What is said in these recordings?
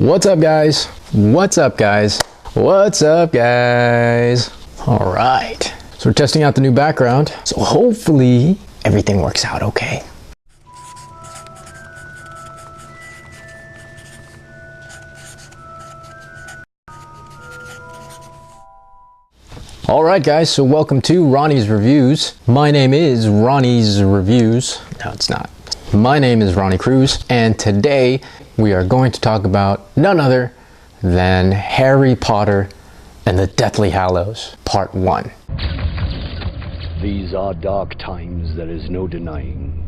What's up, guys? What's up, guys? What's up, guys? All right. So we're testing out the new background. So hopefully everything works out okay. All right, guys. So welcome to Ronnie's Reviews. My name is Ronnie's Reviews. No, it's not. My name is Ronnie Cruz, and today we are going to talk about none other than Harry Potter and the Deathly Hallows, Part 1. These are dark times, there is no denying.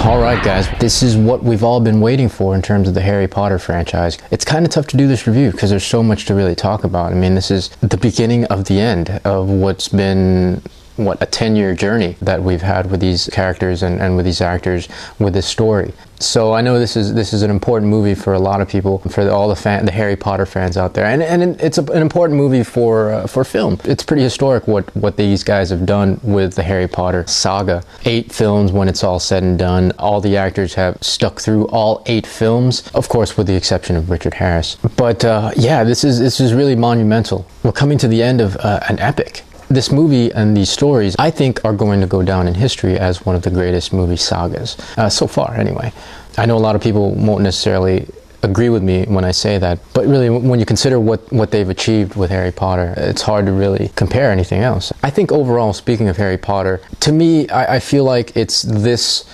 All right, guys, this is what we've all been waiting for in terms of the Harry Potter franchise. It's kind of tough to do this review because there's so much to really talk about. I mean, this is the beginning of the end of what's been a 10-year journey that we've had with these characters and with these actors, with this story. So I know this is an important movie for a lot of people, for all the Harry Potter fans out there, and it's an important movie for film. It's pretty historic what these guys have done with the Harry Potter saga. 8 films when it's all said and done. All the actors have stuck through all 8 films, of course with the exception of Richard Harris. But yeah, this is really monumental. We're coming to the end of an epic. This movie and these stories, I think, are going to go down in history as one of the greatest movie sagas, so far anyway. I know a lot of people won't necessarily agree with me when I say that, but really when you consider what they've achieved with Harry Potter, it's hard to really compare anything else. I think overall, speaking of Harry Potter, to me, I feel like it's this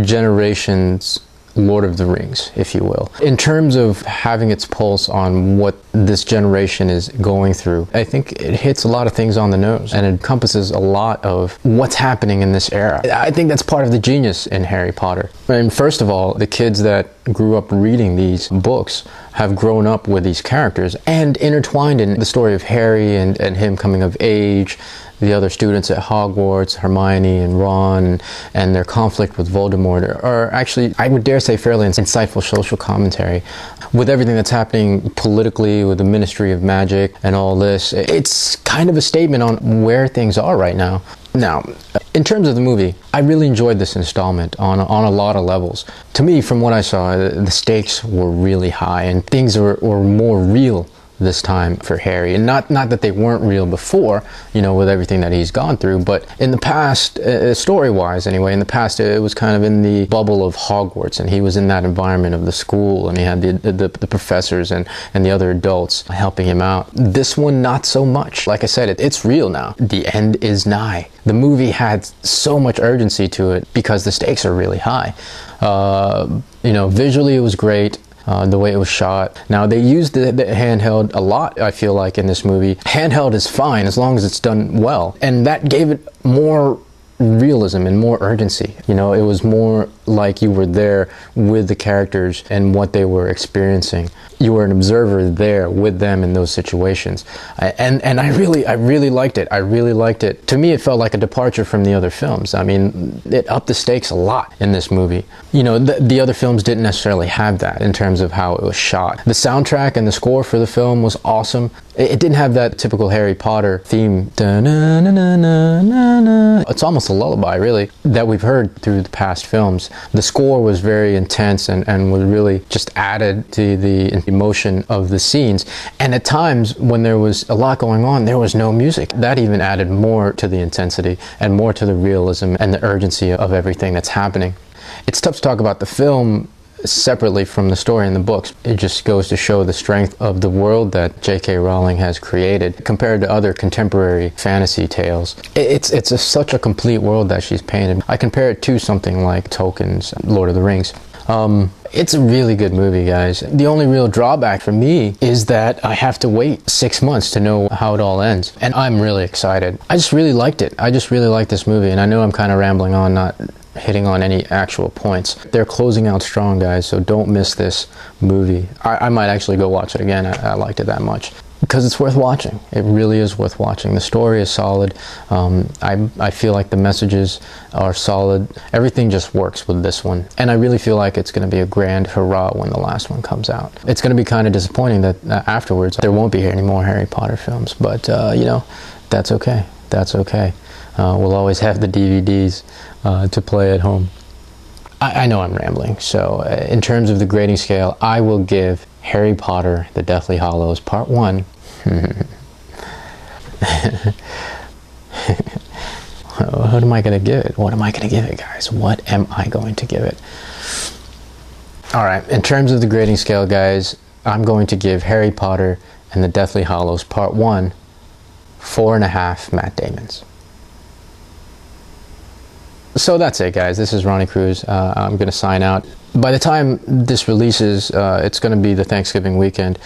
generation's Lord of the Rings, if you will. In terms of having its pulse on what this generation is going through, I think it hits a lot of things on the nose and it encompasses a lot of what's happening in this era. I think that's part of the genius in Harry Potter. And first of all, the kids that grew up reading these books have grown up with these characters and intertwined in the story of Harry and him coming of age, the other students at Hogwarts, Hermione and Ron, and their conflict with Voldemort are actually, I would dare say, fairly insightful social commentary. With everything that's happening politically with the Ministry of Magic and all this, it's kind of a statement on where things are right now. Now, in terms of the movie, I really enjoyed this installment on a lot of levels. To me, from what I saw, the stakes were really high and things were more real this time for Harry, and not that they weren't real before, you know, with everything that he's gone through, but in the past, story-wise anyway, in the past it was kind of in the bubble of Hogwarts, and he was in that environment of the school, and he had the professors and the other adults helping him out. This one, not so much. Like I said, it's real now. The end is nigh. The movie had so much urgency to it because the stakes are really high. You know, visually it was great. The way it was shot. Now, they used the handheld a lot, I feel like, in this movie. Handheld is fine as long as it's done well. And that gave it more realism and more urgency. You know, it was more like you were there with the characters and what they were experiencing. You were an observer there with them in those situations. And I really liked it. I really liked it. To me, it felt like a departure from the other films. I mean, it upped the stakes a lot in this movie. You know, the other films didn't necessarily have that in terms of how it was shot. The soundtrack and the score for the film was awesome. It didn't have that typical Harry Potter theme. It's almost a lullaby, really, that we've heard through the past films. The score was very intense and was really just added to the emotion of the scenes. And at times, when there was a lot going on, there was no music. That even added more to the intensity and more to the realism and the urgency of everything that's happening. It's tough to talk about the film separately from the story in the books. It just goes to show the strength of the world that J.K. Rowling has created compared to other contemporary fantasy tales. It's such a complete world that she's painted. I compare it to something like Tolkien's Lord of the Rings. It's a really good movie, guys. The only real drawback for me is that I have to wait 6 months to know how it all ends. And I'm really excited. I just really liked it. I just really liked this movie, and I know I'm kind of rambling on, not hitting on any actual points. They're closing out strong, guys, so don't miss this movie. I might actually go watch it again. I liked it that much. Because it's worth watching. It really is worth watching. The story is solid. I feel like the messages are solid. Everything just works with this one. And I really feel like it's going to be a grand hurrah when the last one comes out. It's going to be kind of disappointing that afterwards there won't be any more Harry Potter films. But, you know, that's okay. That's okay. We'll always have the DVDs to play at home. I know I'm rambling. So in terms of the grading scale, I will give Harry Potter, The Deathly Hallows, Part 1. What am I going to give it? What am I going to give it, guys? What am I going to give it? Alright, in terms of the grading scale, guys, I'm going to give Harry Potter and the Deathly Hallows Part 1 4.5 Matt Damons. So that's it, guys. This is Ronnie Cruz. I'm going to sign out. By the time this releases, it's going to be the Thanksgiving weekend.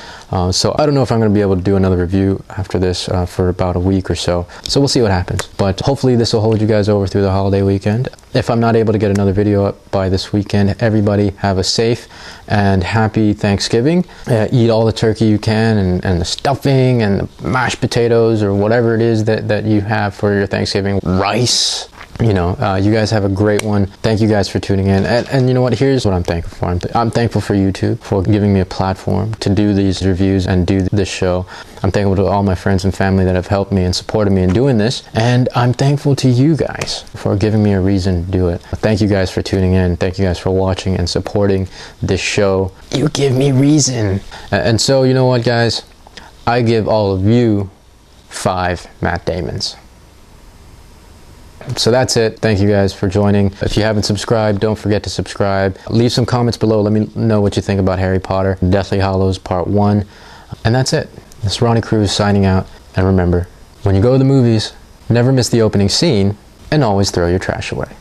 So I don't know if I'm going to be able to do another review after this for about a week or so. So we'll see what happens. But hopefully this will hold you guys over through the holiday weekend. If I'm not able to get another video up by this weekend, everybody have a safe and happy Thanksgiving. Eat all the turkey you can, and the stuffing and the mashed potatoes or whatever it is that you have for your Thanksgiving. Rice. You know, you guys have a great one. Thank you guys for tuning in. And you know what? Here's what I'm thankful for. I'm thankful for YouTube for giving me a platform to do these reviews and do this show. I'm thankful to all my friends and family that have helped me and supported me in doing this. And I'm thankful to you guys for giving me a reason to do it. Thank you guys for tuning in. Thank you guys for watching and supporting this show. You give me reason. And so, you know what, guys? I give all of you 5 Matt Damons. So that's it. Thank you guys for joining. If you haven't subscribed, don't forget to subscribe. Leave some comments below. Let me know what you think about Harry Potter, Deathly Hallows Part 1. And that's it. This is Ronnie Cruz signing out. And remember, when you go to the movies, never miss the opening scene and always throw your trash away.